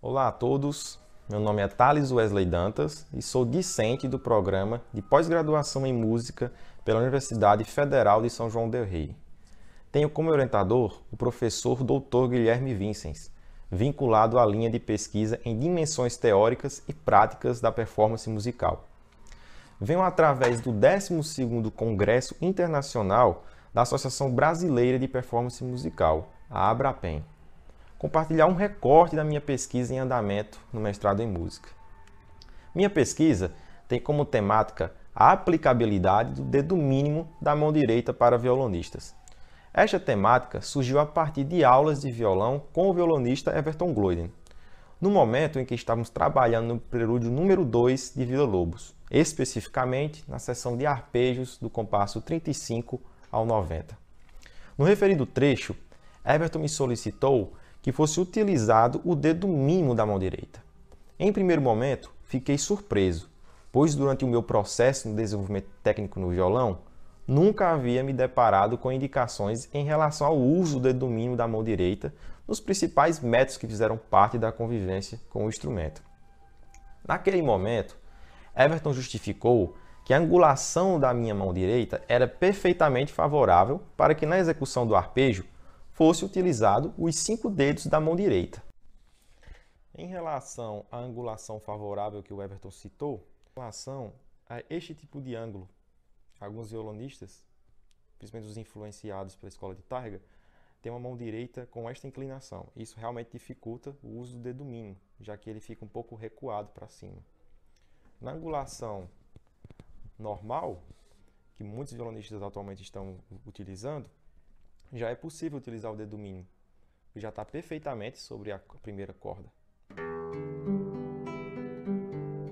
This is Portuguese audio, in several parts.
Olá a todos, meu nome é Thales Wesley Dantas e sou discente do programa de pós-graduação em música pela Universidade Federal de São João del Rei. Tenho como orientador o professor Dr. Guilherme Vincens, vinculado à linha de pesquisa em dimensões teóricas e práticas da performance musical. Venho através do 12º Congresso Internacional da Associação Brasileira de Performance Musical, a ABRAPEM, compartilhar um recorte da minha pesquisa em andamento no mestrado em música. Minha pesquisa tem como temática a aplicabilidade do dedo mínimo da mão direita para violonistas. Esta temática surgiu a partir de aulas de violão com o violonista Everton Gloiden, no momento em que estávamos trabalhando no prelúdio número 2 de Villa-Lobos, especificamente na seção de arpejos do compasso 35 ao 90. No referido trecho, Everton me solicitou que fosse utilizado o dedo mínimo da mão direita. Em primeiro momento, fiquei surpreso, pois durante o meu processo de desenvolvimento técnico no violão, nunca havia me deparado com indicações em relação ao uso do dedo mínimo da mão direita nos principais métodos que fizeram parte da convivência com o instrumento. Naquele momento, Everton justificou que a angulação da minha mão direita era perfeitamente favorável para que na execução do arpejo fosse utilizado os 5 dedos da mão direita. Em relação à angulação favorável que o Everton citou, em relação a este tipo de ângulo, alguns violonistas, principalmente os influenciados pela escola de Tárrega, têm uma mão direita com esta inclinação. Isso realmente dificulta o uso do dedo mínimo, já que ele fica um pouco recuado para cima. Na angulação normal, que muitos violonistas atualmente estão utilizando, já é possível utilizar o dedo mínimo, que já está perfeitamente sobre a primeira corda.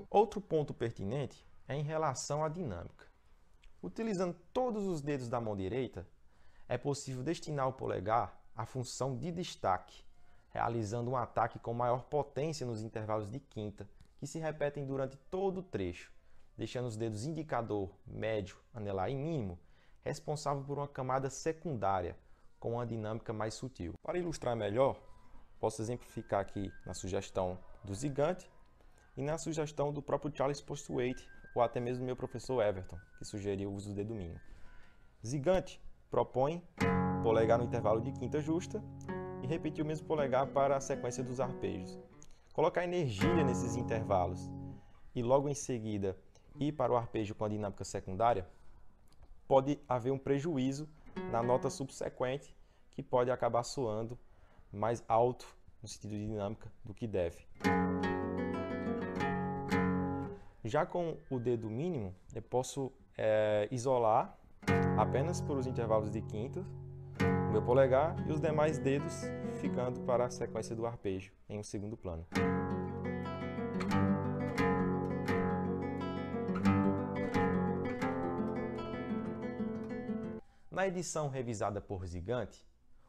Outro ponto pertinente é em relação à dinâmica. Utilizando todos os dedos da mão direita, é possível destinar o polegar à função de destaque, realizando um ataque com maior potência nos intervalos de quinta, que se repetem durante todo o trecho, deixando os dedos indicador, médio, anelar e mínimo responsável por uma camada secundária, com uma dinâmica mais sutil. Para ilustrar melhor, posso exemplificar aqui na sugestão do Zigante e na sugestão do próprio Charles Postwaite, ou até mesmo do meu professor Everton, que sugeriu o uso do dedo mínimo. Zigante propõe polegar no intervalo de quinta justa e repetir o mesmo polegar para a sequência dos arpejos. Colocar energia nesses intervalos e logo em seguida ir para o arpejo com a dinâmica secundária, pode haver um prejuízo na nota subsequente, que pode acabar soando mais alto no sentido de dinâmica do que deve. Já com o dedo mínimo, eu posso isolar apenas por os intervalos de quinta o meu polegar e os demais dedos ficando para a sequência do arpejo em um segundo plano. Na edição revisada por Zigante,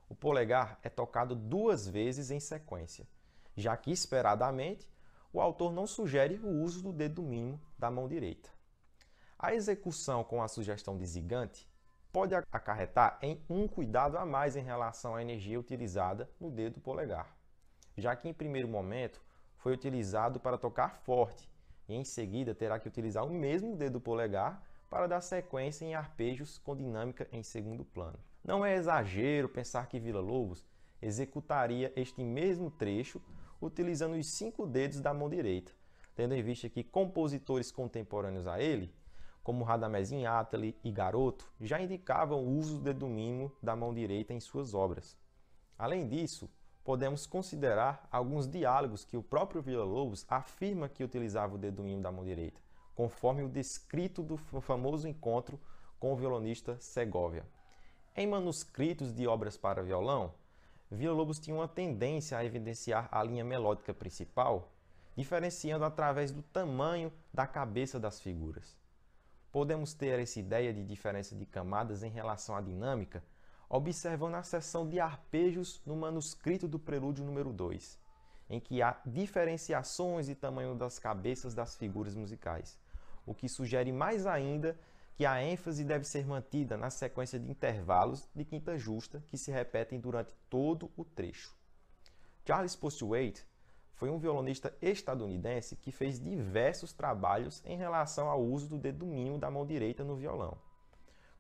o polegar é tocado 2 vezes em sequência, já que, esperadamente, o autor não sugere o uso do dedo mínimo da mão direita. A execução com a sugestão de Zigante pode acarretar em um cuidado a mais em relação à energia utilizada no dedo polegar, já que, em primeiro momento, foi utilizado para tocar forte e, em seguida, terá que utilizar o mesmo dedo polegar para dar sequência em arpejos com dinâmica em segundo plano. Não é exagero pensar que Villa-Lobos executaria este mesmo trecho utilizando os 5 dedos da mão direita, tendo em vista que compositores contemporâneos a ele, como Radamés Inátali e Garoto, já indicavam o uso do dedo mínimo da mão direita em suas obras. Além disso, podemos considerar alguns diálogos que o próprio Villa-Lobos afirma que utilizava o dedo mínimo da mão direita, conforme o descrito do famoso encontro com o violonista Segovia. Em manuscritos de obras para violão, Villa-Lobos tinha uma tendência a evidenciar a linha melódica principal, diferenciando através do tamanho da cabeça das figuras. Podemos ter essa ideia de diferença de camadas em relação à dinâmica, observando a seção de arpejos no manuscrito do prelúdio número 2, em que há diferenciações de tamanho das cabeças das figuras musicais, o que sugere mais ainda que a ênfase deve ser mantida na sequência de intervalos de quinta justa que se repetem durante todo o trecho. Charles Postwaite foi um violonista estadunidense que fez diversos trabalhos em relação ao uso do dedo mínimo da mão direita no violão.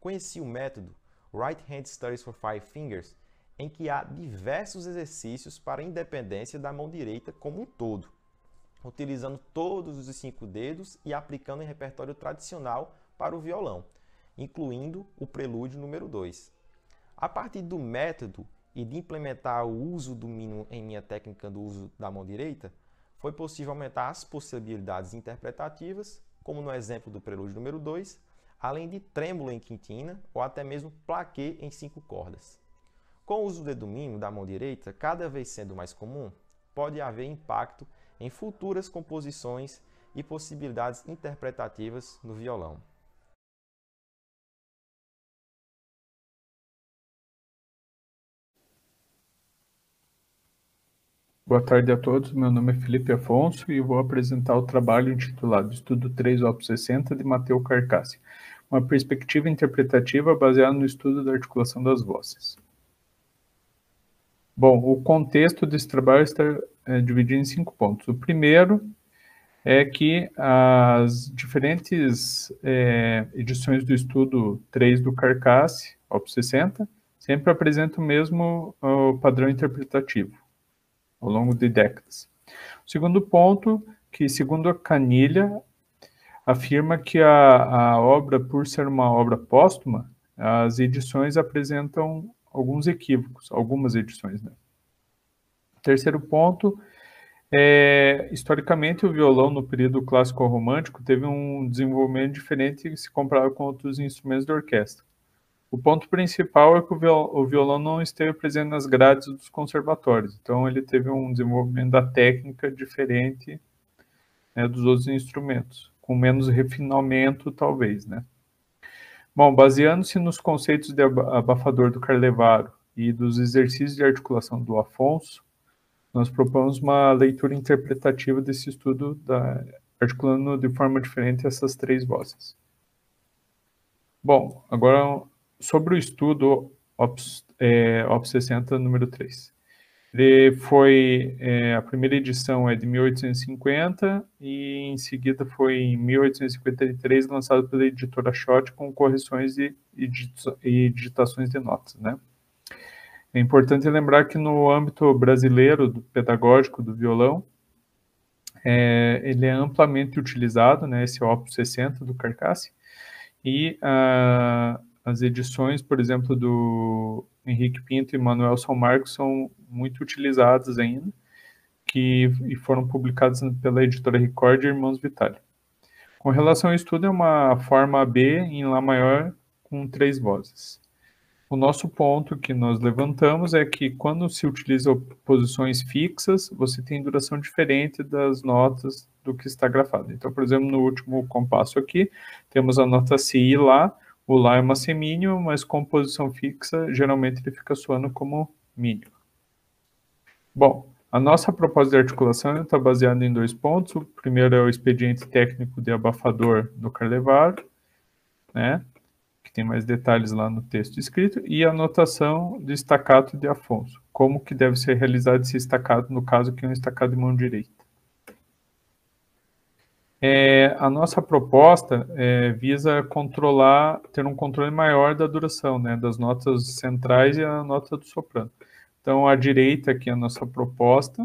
Conheci o método Right Hand Studies for Five Fingers, em que há diversos exercícios para a independência da mão direita como um todo, utilizando todos os 5 dedos e aplicando em repertório tradicional para o violão, incluindo o prelúdio número 2. A partir do método e de implementar o uso do mínimo em minha técnica do uso da mão direita, foi possível aumentar as possibilidades interpretativas, como no exemplo do prelúdio número 2, além de trêmulo em quintina ou até mesmo plaqué em 5 cordas. Com o uso do dedo mínimo da mão direita cada vez sendo mais comum, pode haver impacto em futuras composições e possibilidades interpretativas no violão. Boa tarde a todos, meu nome é Felipe Afonso e vou apresentar o trabalho intitulado Estudo 3, Op. 60, de Matteo Carcassi, uma perspectiva interpretativa baseada no estudo da articulação das vozes. Bom, o contexto desse trabalho está dividido em 5 pontos. O primeiro é que as diferentes edições do estudo 3 do Carcassi, Op. 60, sempre apresentam o mesmo padrão interpretativo ao longo de décadas. O segundo ponto, que segundo a Canilha, afirma que a obra, por ser uma obra póstuma, as edições apresentam alguns equívocos, algumas edições, né? Terceiro ponto, historicamente o violão no período clássico romântico teve um desenvolvimento diferente se comparado com outros instrumentos de orquestra. O ponto principal é que o violão não esteve presente nas grades dos conservatórios, então ele teve um desenvolvimento da técnica diferente, né, dos outros instrumentos, com menos refinamento, talvez, né? Bom, baseando-se nos conceitos de abafador do Carlevaro e dos exercícios de articulação do Afonso, nós propomos uma leitura interpretativa desse estudo, articulando de forma diferente essas 3 vozes. Bom, agora sobre o estudo Op. 60, número 3. Ele foi, a primeira edição é de 1850 e em seguida foi em 1853 lançado pela editora Schott com correções e digitações de notas, né? É importante lembrar que no âmbito brasileiro do pedagógico do violão, ele é amplamente utilizado, né, esse Op. 60 do Carcassi, e as edições, por exemplo, do Henrique Pinto e Manuel São Marcos são muito utilizadas ainda, e foram publicadas pela editora Record e Irmãos Vitale. Com relação ao estudo, é uma forma B em Lá maior com 3 vozes. O nosso ponto que nós levantamos é que quando se utiliza posições fixas, você tem duração diferente das notas do que está grafado. Então, por exemplo, no último compasso aqui, temos a nota Si Lá. O Lá é uma semínima, mas com posição fixa, geralmente ele fica soando como mínimo. Bom, a nossa proposta de articulação está baseada em 2 pontos. O primeiro é o expediente técnico de abafador do Carlevaro, né, que tem mais detalhes lá no texto escrito, e a notação de staccato de Afonso, como que deve ser realizado esse staccato, no caso que é um staccato de mão direita. A nossa proposta visa ter um controle maior da duração, né, das notas centrais e a nota do soprano. Então, à direita aqui é a nossa proposta.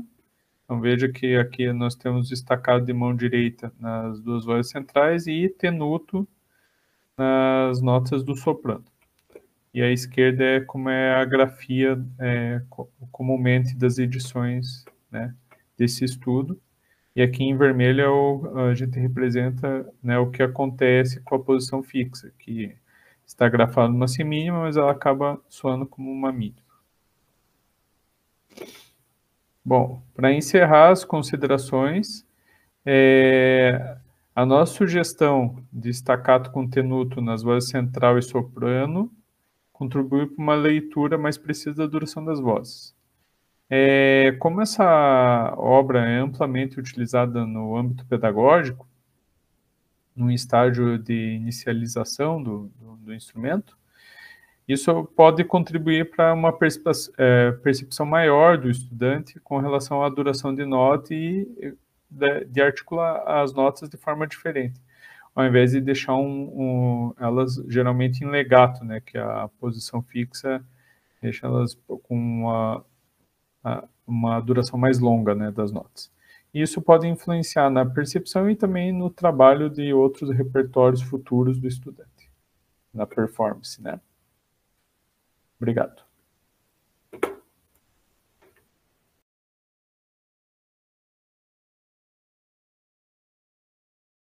Então, veja que aqui nós temos staccato de mão direita nas 2 vozes centrais e tenuto nas notas do soprano. E à esquerda é como é a grafia comumente das edições, né, desse estudo. E aqui em vermelho a gente representa, né, o que acontece com a posição fixa, que está grafada numa semínima, mas ela acaba soando como uma mínima. Bom, para encerrar as considerações, a nossa sugestão de staccato com tenuto nas vozes central e soprano contribui para uma leitura mais precisa da duração das vozes. Como essa obra é amplamente utilizada no âmbito pedagógico, num estágio de inicialização do instrumento, Isso pode contribuir para uma percepção maior do estudante com relação à duração de nota e de articular as notas de forma diferente, ao invés de deixar elas geralmente em legato, né, que a posição fixa deixa elas com uma duração mais longa, né, das notas. E isso pode influenciar na percepção e também no trabalho de outros repertórios futuros do estudante, na performance, né? Obrigado.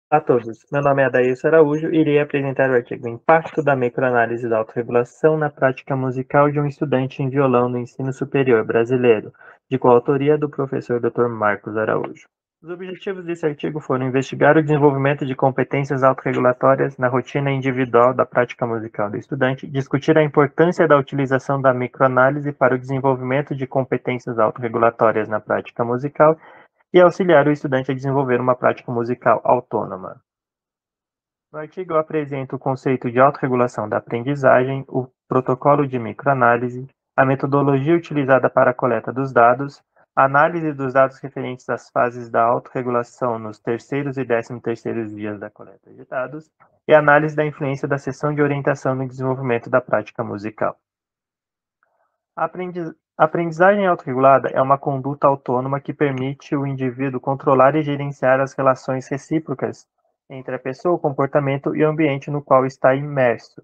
Olá a todos, meu nome é Adailson Araújo e irei apresentar o artigo Impacto da Microanálise da Autorregulação na Prática Musical de um Estudante em Violão no Ensino Superior Brasileiro, de coautoria do professor Dr. Marcos Araújo. Os objetivos desse artigo foram investigar o desenvolvimento de competências autorregulatórias na rotina individual da prática musical do estudante, discutir a importância da utilização da microanálise para o desenvolvimento de competências autorregulatórias na prática musical e auxiliar o estudante a desenvolver uma prática musical autônoma. No artigo eu apresento o conceito de autorregulação da aprendizagem, o protocolo de microanálise, a metodologia utilizada para a coleta dos dados, a análise dos dados referentes às fases da autorregulação nos terceiros e 13º dias da coleta de dados, e a análise da influência da sessão de orientação no desenvolvimento da prática musical. A aprendizagem autorregulada é uma conduta autônoma que permite o indivíduo controlar e gerenciar as relações recíprocas entre a pessoa, o comportamento e o ambiente no qual está imerso.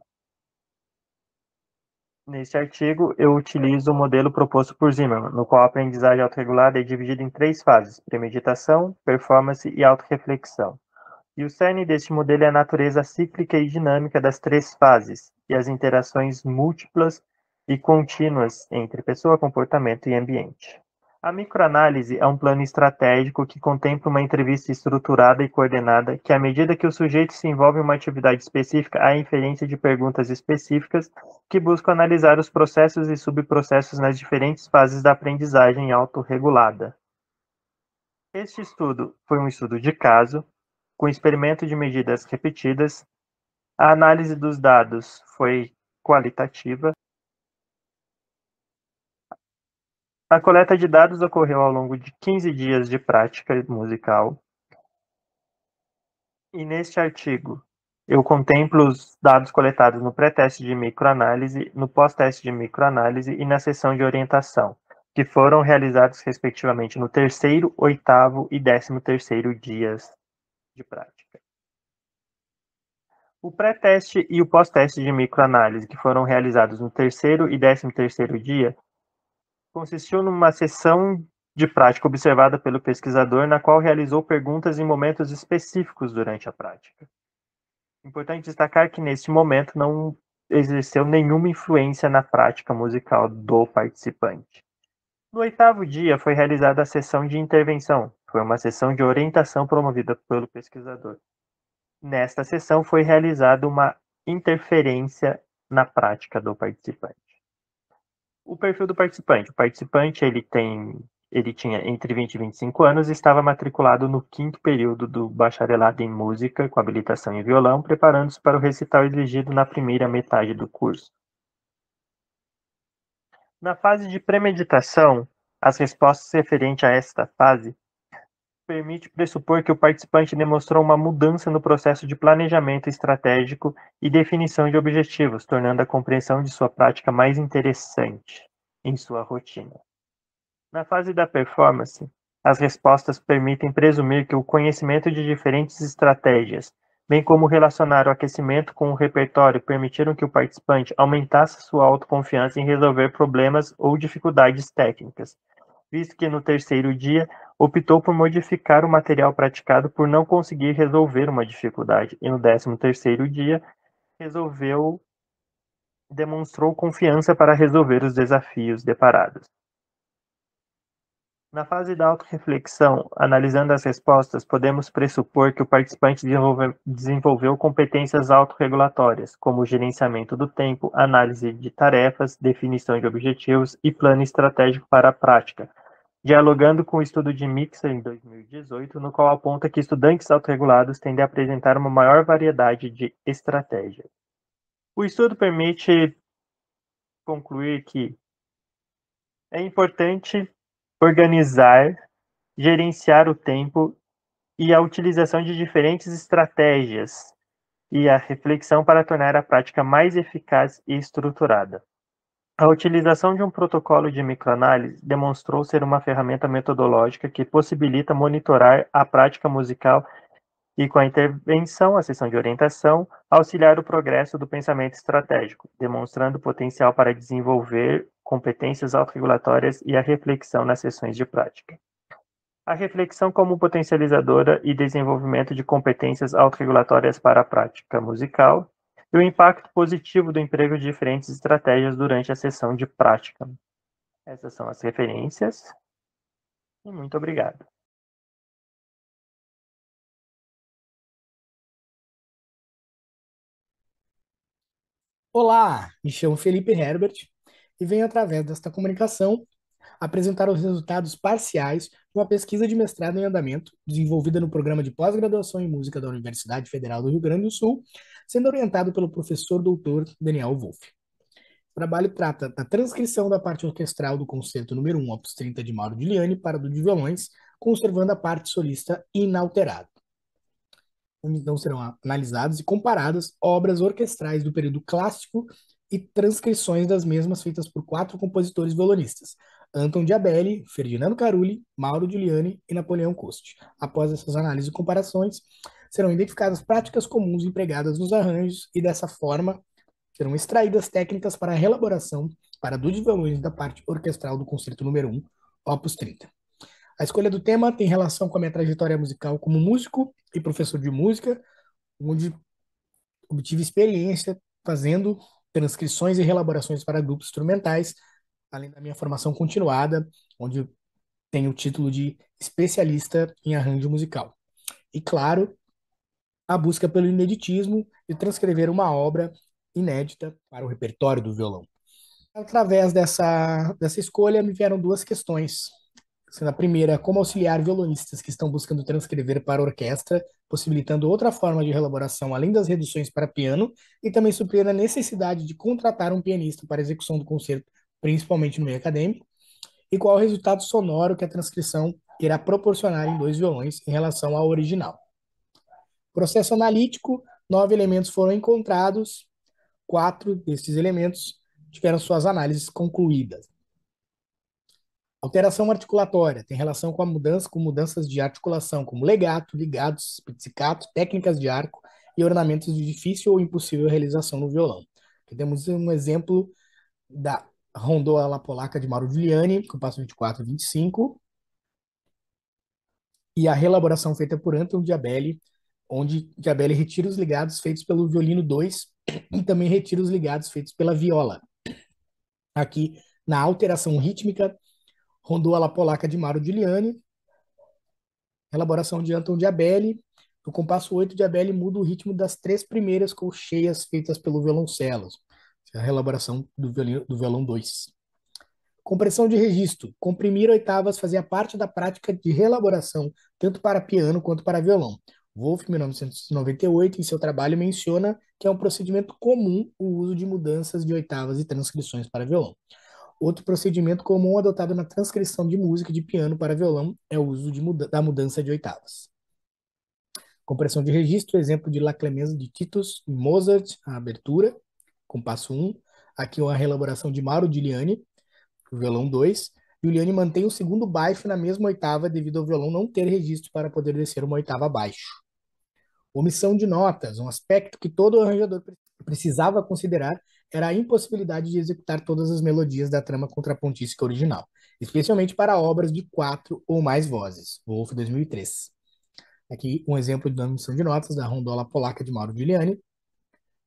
Neste artigo, eu utilizo o modelo proposto por Zimmermann, no qual a aprendizagem autorregulada é dividida em 3 fases: premeditação, performance e autorreflexão. E o cerne deste modelo é a natureza cíclica e dinâmica das 3 fases e as interações múltiplas e contínuas entre pessoa, comportamento e ambiente. A microanálise é um plano estratégico que contempla uma entrevista estruturada e coordenada que, à medida que o sujeito se envolve em uma atividade específica, há inferência de perguntas específicas que buscam analisar os processos e subprocessos nas diferentes fases da aprendizagem autorregulada. Este estudo foi um estudo de caso, com experimento de medidas repetidas. A análise dos dados foi qualitativa. A coleta de dados ocorreu ao longo de 15 dias de prática musical. E neste artigo, eu contemplo os dados coletados no pré-teste de microanálise, no pós-teste de microanálise e na sessão de orientação, que foram realizados respectivamente no 3º, 8º e 13º dias de prática. O pré-teste e o pós-teste de microanálise, que foram realizados no 3º e 13º dia, consistiu numa sessão de prática observada pelo pesquisador, na qual realizou perguntas em momentos específicos durante a prática. Importante destacar que, neste momento, não exerceu nenhuma influência na prática musical do participante. No 8º dia, foi realizada a sessão de intervenção. Foi uma sessão de orientação promovida pelo pesquisador. Nesta sessão, foi realizada uma interferência na prática do participante. O perfil do participante. O participante ele tinha entre 20 e 25 anos e estava matriculado no 5º período do bacharelado em música, com habilitação em violão, preparando-se para o recital exigido na primeira metade do curso. Na fase de premeditação, as respostas referentes a esta fase permite pressupor que o participante demonstrou uma mudança no processo de planejamento estratégico e definição de objetivos, tornando a compreensão de sua prática mais interessante em sua rotina. Na fase da performance, as respostas permitem presumir que o conhecimento de diferentes estratégias, bem como relacionar o aquecimento com o repertório, permitiram que o participante aumentasse sua autoconfiança em resolver problemas ou dificuldades técnicas, visto que no 3º dia optou por modificar o material praticado por não conseguir resolver uma dificuldade, e no 13º dia demonstrou confiança para resolver os desafios deparados. Na fase da autorreflexão, analisando as respostas, podemos pressupor que o participante desenvolveu competências autorregulatórias, como o gerenciamento do tempo, análise de tarefas, definição de objetivos e plano estratégico para a prática, dialogando com o estudo de Mixer em 2018, no qual aponta que estudantes autorregulados tendem a apresentar uma maior variedade de estratégias. O estudo permite concluir que é importante organizar, gerenciar o tempo e a utilização de diferentes estratégias e a reflexão para tornar a prática mais eficaz e estruturada. A utilização de um protocolo de microanálise demonstrou ser uma ferramenta metodológica que possibilita monitorar a prática musical e, com a intervenção, a sessão de orientação, auxiliar o progresso do pensamento estratégico, demonstrando potencial para desenvolver competências autorregulatórias e a reflexão nas sessões de prática. A reflexão como potencializadora e desenvolvimento de competências autorregulatórias para a prática musical e o impacto positivo do emprego de diferentes estratégias durante a sessão de prática. Essas são as referências e muito obrigado. Olá, me chamo Felipe Herbert e venho, através desta comunicação, apresentar os resultados parciais de uma pesquisa de mestrado em andamento, desenvolvida no programa de pós-graduação em música da Universidade Federal do Rio Grande do Sul, sendo orientado pelo professor doutor Daniel Wolff. O trabalho trata da transcrição da parte orquestral do concerto número 1, opus 30 de Mauro Giuliani para duo de violões, conservando a parte solista inalterada. Então serão analisadas e comparadas obras orquestrais do período clássico e transcrições das mesmas feitas por 4 compositores violonistas: Anton Diabelli, Ferdinando Carulli, Mauro Giuliani e Napoleão Coste. Após essas análises e comparações, serão identificadas práticas comuns empregadas nos arranjos e, dessa forma, serão extraídas técnicas para a reelaboração para duo de violões da parte orquestral do concerto número 1, opus 30. A escolha do tema tem relação com a minha trajetória musical como músico e professor de música, onde obtive experiência fazendo transcrições e reelaborações para grupos instrumentais, além da minha formação continuada, onde tenho o título de especialista em arranjo musical. E, claro, a busca pelo ineditismo e transcrever uma obra inédita para o repertório do violão. Através dessa escolha, me vieram 2 questões. Sendo a primeira, como auxiliar violonistas que estão buscando transcrever para orquestra, possibilitando outra forma de reelaboração além das reduções para piano, e também suprir a necessidade de contratar um pianista para a execução do concerto, principalmente no meio acadêmico, e qual o resultado sonoro que a transcrição irá proporcionar em 2 violões em relação ao original. Processo analítico, 9 elementos foram encontrados, 4 desses elementos tiveram suas análises concluídas. Alteração articulatória tem relação com mudanças de articulação, como legato, ligados, pizzicato, técnicas de arco e ornamentos de difícil ou impossível realização no violão. Aqui temos um exemplo da Rondô alla Polacca de Mauro Giuliani, compasso 24 e 25, e a reelaboração feita por Anton Diabelli, onde Diabelli retira os ligados feitos pelo violino 2 e também retira os ligados feitos pela viola. Aqui, na alteração rítmica, Rondô alla Polacca de Mauro Giuliani, elaboração de Anton Diabelli. No compasso 8, Diabelli muda o ritmo das 3 primeiras colcheias feitas pelo violoncelo, a reelaboração do violão 2. Compressão de registro. Comprimir oitavas fazia parte da prática de reelaboração, tanto para piano quanto para violão. Wolff, em 1998, em seu trabalho, menciona que é um procedimento comum o uso de mudanças de oitavas e transcrições para violão. Outro procedimento comum adotado na transcrição de música de piano para violão é o uso da mudança de oitavas. Compressão de registro, exemplo de La Clemenza de Titus e Mozart, a abertura, compasso 1. Aqui uma reelaboração de Mauro Giuliani, o violão 2. Giuliani mantém o segundo baixo na mesma oitava devido ao violão não ter registro para poder descer uma oitava abaixo. Omissão de notas, um aspecto que todo arranjador precisava considerar era a impossibilidade de executar todas as melodias da trama contrapontística original, especialmente para obras de 4 ou mais vozes. Wolff, 2003. Aqui um exemplo de omissão de notas da Rondô alla Polacca de Mauro Giuliani.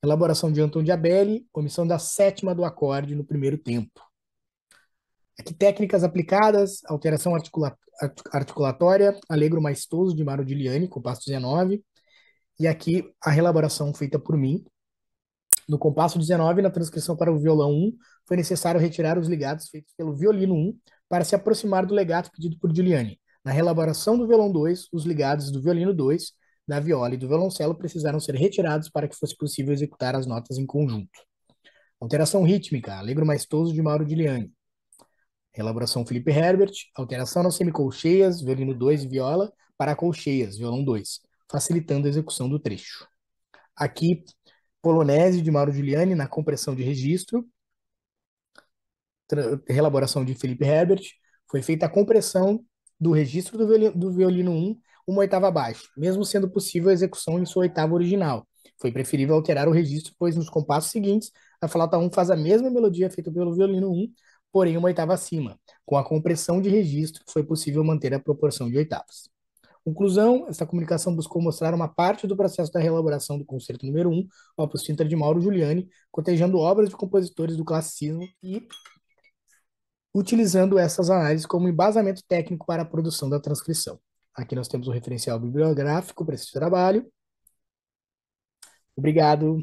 Elaboração de Anton Diabelli, omissão da 7ª do acorde no primeiro tempo. Aqui técnicas aplicadas, alteração articulatória, allegro maestoso de Mauro Giuliani, compasso 19. E aqui a reelaboração feita por mim. No compasso 19, na transcrição para o violão 1, foi necessário retirar os ligados feitos pelo violino 1 para se aproximar do legato pedido por Giuliani. Na reelaboração do violão 2, os ligados do violino 2, da viola e do violoncelo precisaram ser retirados para que fosse possível executar as notas em conjunto. Alteração rítmica, Allegro Maestoso de Mauro Giuliani. Elaboração Felipe Herbert, alteração nas semicolcheias, violino 2 e viola, para colcheias, violão 2, facilitando a execução do trecho. Aqui, Polonese de Mauro Giuliani na compressão de registro, reelaboração de Felipe Herbert, foi feita a compressão do registro do violino 1 uma oitava abaixo, mesmo sendo possível a execução em sua oitava original. Foi preferível alterar o registro, pois nos compassos seguintes, a flauta 1 faz a mesma melodia feita pelo violino 1, porém uma oitava acima. Com a compressão de registro, foi possível manter a proporção de oitavas. Conclusão, esta comunicação buscou mostrar uma parte do processo da reelaboração do concerto número 1, Opus 30 de Mauro Giuliani, cotejando obras de compositores do classicismo e utilizando essas análises como embasamento técnico para a produção da transcrição. Aqui nós temos o referencial bibliográfico para esse trabalho. Obrigado.